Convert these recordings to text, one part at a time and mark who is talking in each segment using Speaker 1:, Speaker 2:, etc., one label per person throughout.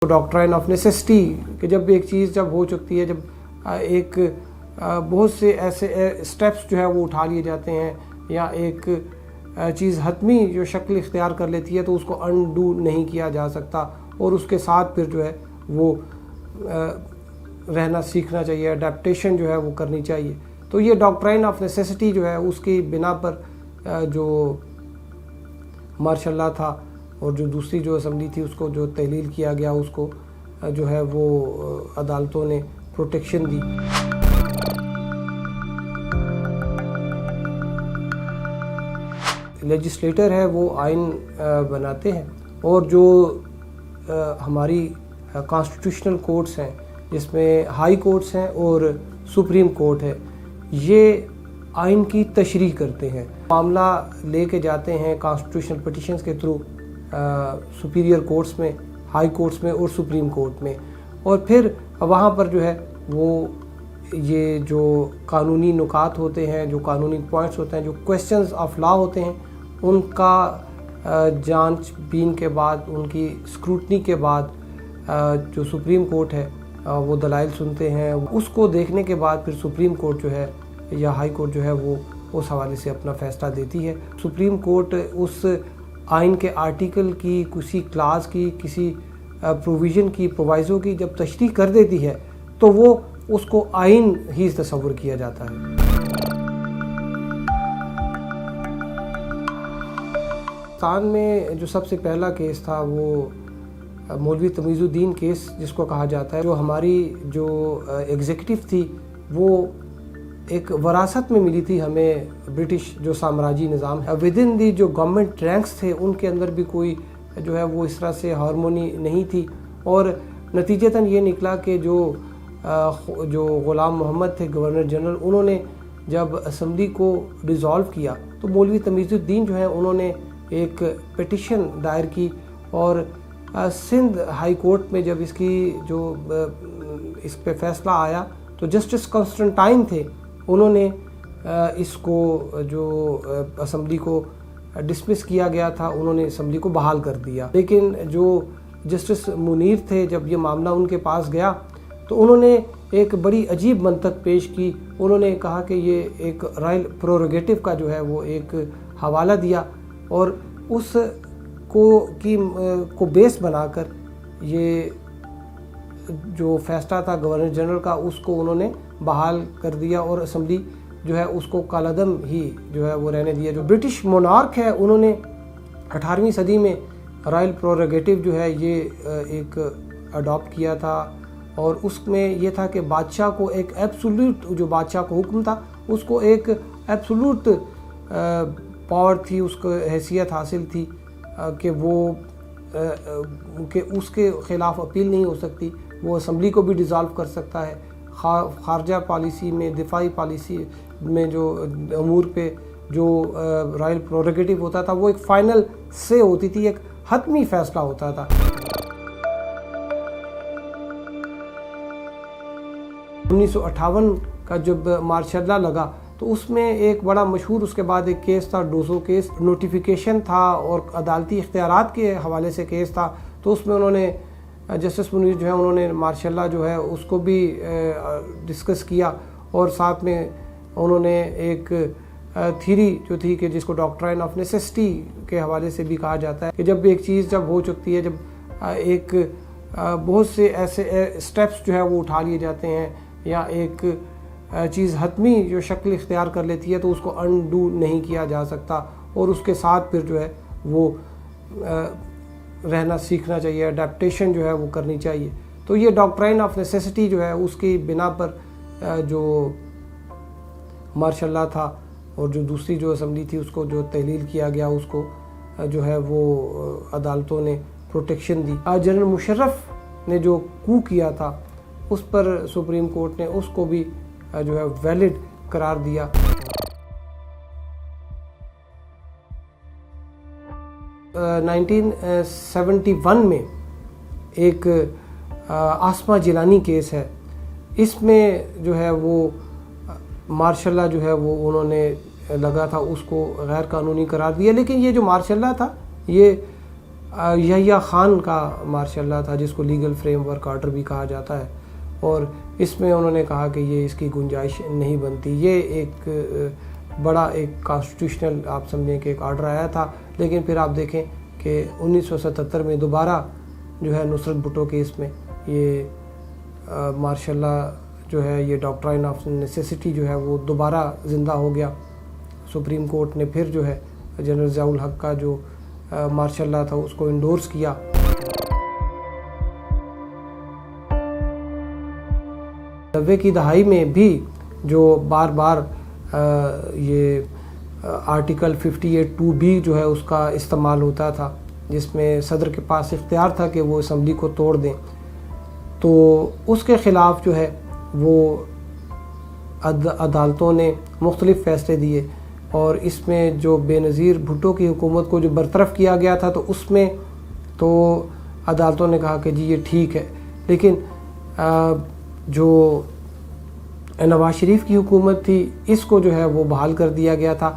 Speaker 1: Doctrine of necessity کہ جب ایک چیز جب ہو چکتی ہے، جب ایک بہت سے ایسے اسٹیپس جو ہے وہ اٹھا لیے جاتے ہیں یا ایک چیز حتمی جو شکل اختیار کر لیتی ہے تو اس کو انڈو نہیں کیا جا سکتا، اور اس کے ساتھ پھر جو ہے وہ رہنا سیکھنا چاہیے، اڈیپٹیشن جو ہے وہ کرنی چاہیے۔ تو یہ ڈاکٹرائن آف نیسیسٹی جو ہے اس کی بنا پر جو مارشاء اللہ تھا اور جو دوسری جو اسمبلی تھی اس کو جو تحلیل کیا گیا، اس کو جو ہے وہ عدالتوں نے پروٹیکشن دی۔ لیجسلیٹر ہے وہ آئین بناتے ہیں، اور جو ہماری کانسٹیٹیوشنل کورٹس ہیں جس میں ہائی کورٹس ہیں اور سپریم کورٹ ہے، یہ آئین کی تشریح کرتے ہیں، معاملہ لے کے جاتے ہیں کانسٹیٹیوشنل پٹیشنز کے تھرو سپیریئر کورٹس میں، ہائی کورٹس میں اور سپریم کورٹ میں، اور پھر وہاں پر جو ہے وہ یہ جو قانونی نکات ہوتے ہیں، جو قانونی پوائنٹس ہوتے ہیں، جو کویسچنز آف لا ہوتے ہیں، ان کا جانچ بین کے بعد، ان کی اسکروٹنی کے بعد جو سپریم کورٹ ہے وہ دلائل سنتے ہیں، اس کو دیکھنے کے بعد پھر سپریم کورٹ جو ہے یا ہائی کورٹ جو ہے وہ اس حوالے سے اپنا فیصلہ دیتی ہے۔ سپریم کورٹ اس آئین کے آرٹیکل کی، کسی کلاس کی، کسی پروویژن کی، پرووائزو کی جب تشریح کر دیتی ہے تو وہ اس کو آئین ہی تصور کیا جاتا ہے۔ پاکستان میں جو سب سے پہلا کیس تھا وہ مولوی تمیز الدین کیس جس کو کہا جاتا ہے، جو ہماری جو ایگزیکٹو تھی وہ ایک وراثت میں ملی تھی ہمیں برٹش جو سامراجی نظام ہے، ود ان دی جو گورنمنٹ رینکس تھے ان کے اندر بھی کوئی جو ہے وہ اس طرح سے ہارمونی نہیں تھی، اور نتیجتاً یہ نکلا کہ جو غلام محمد تھے گورنر جنرل، انہوں نے جب اسمبلی کو ڈیزالو کیا تو مولوی تمیز الدین جو ہے انہوں نے ایک پٹیشن دائر کی، اور سندھ ہائی کورٹ میں جب اس کی جو اس پہ فیصلہ آیا تو جسٹس کانسٹنٹائن تھے، انہوں نے اس کو جو اسمبلی کو ڈسمس کیا گیا تھا انہوں نے اسمبلی کو بحال کر دیا، لیکن جو جسٹس منیر تھے جب یہ معاملہ ان کے پاس گیا تو انہوں نے ایک بڑی عجیب منطق پیش کی۔ انہوں نے کہا کہ یہ ایک رائل پروروگیٹو کا جو ہے وہ ایک حوالہ دیا، اور اس کو بیس بنا کر یہ جو فیصلہ تھا گورنر جنرل کا اس کو انہوں نے بحال کر دیا، اور اسمبلی جو ہے اس کو کالعدم ہی جو ہے وہ رہنے دیا۔ جو برٹش مونارک ہے انہوں نے 18ویں صدی میں رائل پروروگیٹو جو ہے یہ ایک اڈاپٹ کیا تھا، اور اس میں یہ تھا کہ بادشاہ کو ایک ایبسولوٹ، جو بادشاہ کو حکم تھا اس کو ایک ایبسولوٹ پاور تھی، اس کو حیثیت حاصل تھی کہ وہ کہ اس کے خلاف اپیل نہیں ہو سکتی، وہ اسمبلی کو بھی ڈیزالو کر سکتا ہے، خارجہ پالیسی میں، دفاعی پالیسی میں جو امور پہ جو رائل پروروگیٹو ہوتا تھا وہ ایک فائنل سے ہوتی تھی، ایک حتمی فیصلہ ہوتا تھا۔ 1958 کا جب مارشاء اللہ لگا تو اس میں ایک بڑا مشہور اس کے بعد ایک کیس تھا، ڈوسو کیس، نوٹیفیکیشن تھا اور عدالتی اختیارات کے حوالے سے کیس تھا، تو اس میں انہوں نے جسٹس منیر جو ہے انہوں نے مارشاء اللہ جو ہے اس کو بھی ڈسکس کیا، اور ساتھ میں انہوں نے ایک تھیری جو تھی کہ جس کو ڈاکٹرائن آف نیسیسٹی کے حوالے سے بھی کہا جاتا ہے کہ جب ایک چیز جب ہو چکتی ہے، جب ایک بہت سے ایسے اسٹیپس جو ہے وہ اٹھا لیے جاتے ہیں یا ایک چیز حتمی جو شکل اختیار کر لیتی ہے تو اس کو انڈو نہیں کیا جا سکتا، اور اس کے ساتھ پھر جو ہے وہ رہنا سیکھنا چاہیے، اڈیپٹیشن جو ہے وہ کرنی چاہیے۔ تو یہ ڈاکٹرائن آف نیسیسٹی جو ہے اس کی بنا پر جو مارشاء اللہ تھا اور جو دوسری جو اسمبلی تھی اس کو جو تحلیل کیا گیا، اس کو جو ہے وہ عدالتوں نے پروٹیکشن دی۔ جنرل مشرف نے جو کو کیا تھا اس پر سپریم کورٹ نے اس کو بھی جو ہے ویلڈ قرار دیا۔ 1971 میں ایک آسما جیلانی کیس ہے، اس میں جو ہے وہ مارشاء اللہ جو ہے وہ انہوں نے لگا تھا اس کو غیر قانونی قرار دیا، لیکن یہ جو مارشاء اللہ تھا یہ یحییٰ خان کا مارشل لا تھا جس کو لیگل فریم ورک آرڈر بھی کہا جاتا ہے، اور اس میں انہوں نے کہا کہ یہ اس کی گنجائش نہیں بنتی۔ یہ ایک بڑا ایک کانسٹیٹیوشنل آپ سمجھیں کہ ایک آرڈر آیا تھا، لیکن پھر آپ دیکھیں کہ 1977 میں دوبارہ جو ہے نصرت بھٹو کیس میں یہ مارشل لا جو ہے یہ ڈاکٹرائن آف نیسیسٹی جو ہے وہ دوبارہ زندہ ہو گیا۔ سپریم کورٹ نے پھر جو ہے جنرل ضیاء الحق کا جو مارشل لا تھا اس کو انڈورس کیا۔ 90 کی دہائی میں بھی جو بار بار یہ آرٹیکل 58(2) بھی جو ہے اس کا استعمال ہوتا تھا، جس میں صدر کے پاس اختیار تھا کہ وہ اسمبلی کو توڑ دیں، تو اس کے خلاف جو ہے وہ عدالتوں نے مختلف فیصلے دیے، اور اس میں جو بے نظیر بھٹو کی حکومت کو جو برطرف کیا گیا تھا تو اس میں تو عدالتوں نے کہا کہ جی یہ ٹھیک ہے، لیکن جو نواز شریف کی حکومت تھی اس کو جو ہے وہ بحال کر دیا گیا تھا۔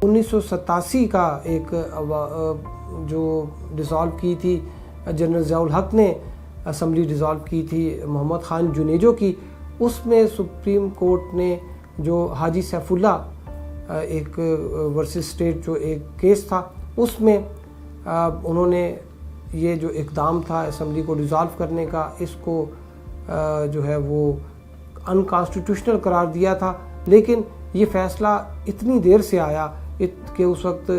Speaker 1: 1987 کا ایک جو ڈیزالو کی تھی جنرل ضیاء الحق نے، اسمبلی ڈیزالو کی تھی محمد خان جنیجو کی، اس میں سپریم کورٹ نے جو حاجی سیف اللہ ایک ورسز اسٹیٹ جو ایک کیس تھا، اس میں انہوں نے یہ جو اقدام تھا اسمبلی کو ڈیزالو کرنے کا، اس کو جو ہے وہ انکانسٹیٹیوشنل قرار دیا تھا، لیکن یہ فیصلہ اتنی دیر سے آیا کہ اس وقت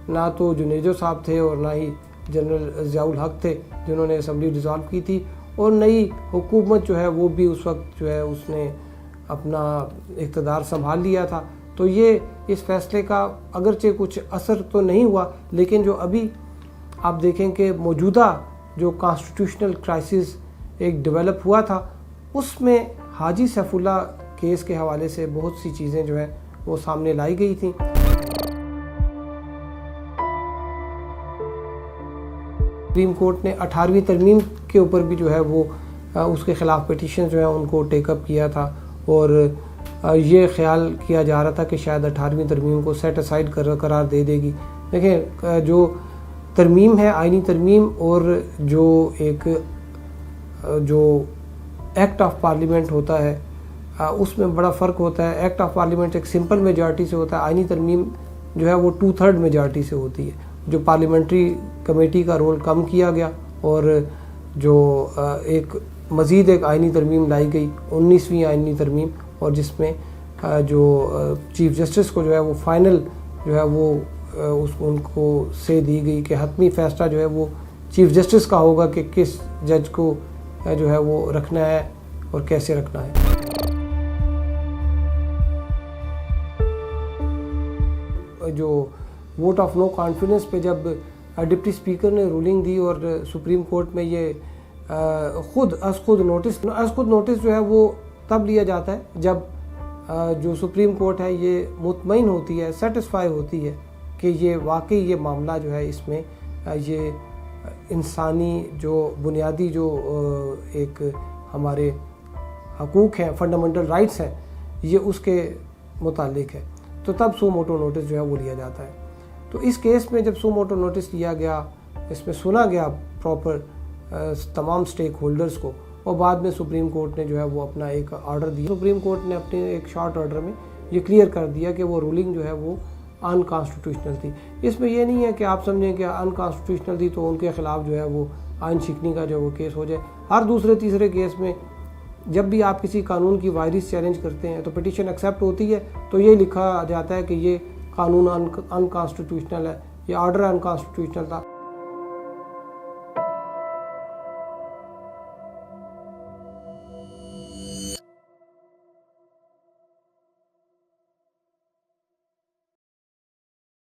Speaker 1: نہ تو جنیجو صاحب تھے اور نہ ہی جنرل ضیاء الحق تھے جنہوں نے اسمبلی ڈیزالو کی تھی، اور نئی حکومت جو ہے وہ بھی اس وقت جو ہے اس نے اپنا اقتدار سنبھال لیا تھا۔ تو یہ اس فیصلے کا اگرچہ کچھ اثر تو نہیں ہوا، لیکن جو ابھی آپ دیکھیں کہ موجودہ جو کانسٹیٹیوشنل کرائسس ایک ڈیولپ ہوا تھا، اس میں حاجی سیف اللہ کیس کے حوالے سے بہت سی چیزیں جو ہیں وہ سامنے لائی گئی تھیں۔ سپریم کورٹ نے 18ویں ترمیم کے اوپر بھی جو ہے وہ اس کے خلاف پیٹیشن جو ہے ان کو ٹیک اپ کیا تھا، اور یہ خیال کیا جا رہا تھا کہ شاید 18ویں ترمیم کو سیٹ اسائیڈ قرار دے دے گی۔ دیکھیں جو ترمیم ہے آئینی ترمیم، اور جو ایک جو ایکٹ آف پارلیمنٹ ہوتا ہے اس میں بڑا فرق ہوتا ہے۔ ایکٹ آف پارلیمنٹ ایک سمپل میجارٹی سے ہوتا ہے، آئینی ترمیم جو ہے وہ 2/3 میجارٹی سے ہوتی ہے۔ جو پارلیمنٹری کمیٹی کا رول کم کیا گیا، اور جو ایک مزید ایک آئینی ترمیم لائی گئی 19ویں آئینی ترمیم، اور جس میں جو چیف جسٹس کو جو ہے وہ فائنل جو ہے وہ ان کو سے دی گئی کہ حتمی فیصلہ جو ہے وہ چیف جسٹس کا ہوگا کہ کس جج کو جو ہے وہ رکھنا ہے اور کیسے رکھنا ہے۔ جو ووٹ آف نو کانفیڈنس پہ جب ڈپٹی اسپیکر نے رولنگ دی، اور سپریم کورٹ میں یہ خود نوٹس جو ہے وہ تب لیا جاتا ہے جب جو سپریم کورٹ ہے یہ مطمئن ہوتی ہے، سیٹسفائی ہوتی ہے کہ یہ واقعی یہ معاملہ جو ہے اس میں یہ انسانی جو بنیادی جو ایک ہمارے حقوق ہیں، فنڈامنٹل رائٹس ہیں، یہ اس کے متعلق ہے، تو تب سو موٹو نوٹس جو ہے وہ لیا جاتا ہے۔ تو اس کیس میں جب سو موٹو نوٹس لیا گیا، اس میں سنا گیا پراپر تمام سٹیک ہولڈرز کو، اور بعد میں سپریم کورٹ نے جو ہے وہ اپنا ایک آرڈر دیا۔ سپریم کورٹ نے اپنے ایک شارٹ آرڈر میں یہ کلیئر کر دیا کہ وہ رولنگ جو ہے وہ انکانسٹیٹیوشنل تھی۔ اس میں یہ نہیں ہے کہ آپ سمجھیں کہ انکانسٹیٹیوشنل تھی تو ان کے خلاف جو ہے وہ آئین شکنی کا جو وہ کیس ہو جائے۔ ہر دوسرے تیسرے کیس میں جب بھی آپ کسی قانون کی وائریس چیلنج کرتے ہیں تو پٹیشن ایکسیپٹ ہوتی ہے، تو یہ لکھا جاتا ہے کہ یہ قانون انکانسٹیٹیوشنل ہے، یہ آرڈر انکانسٹیٹیوشنل تھا۔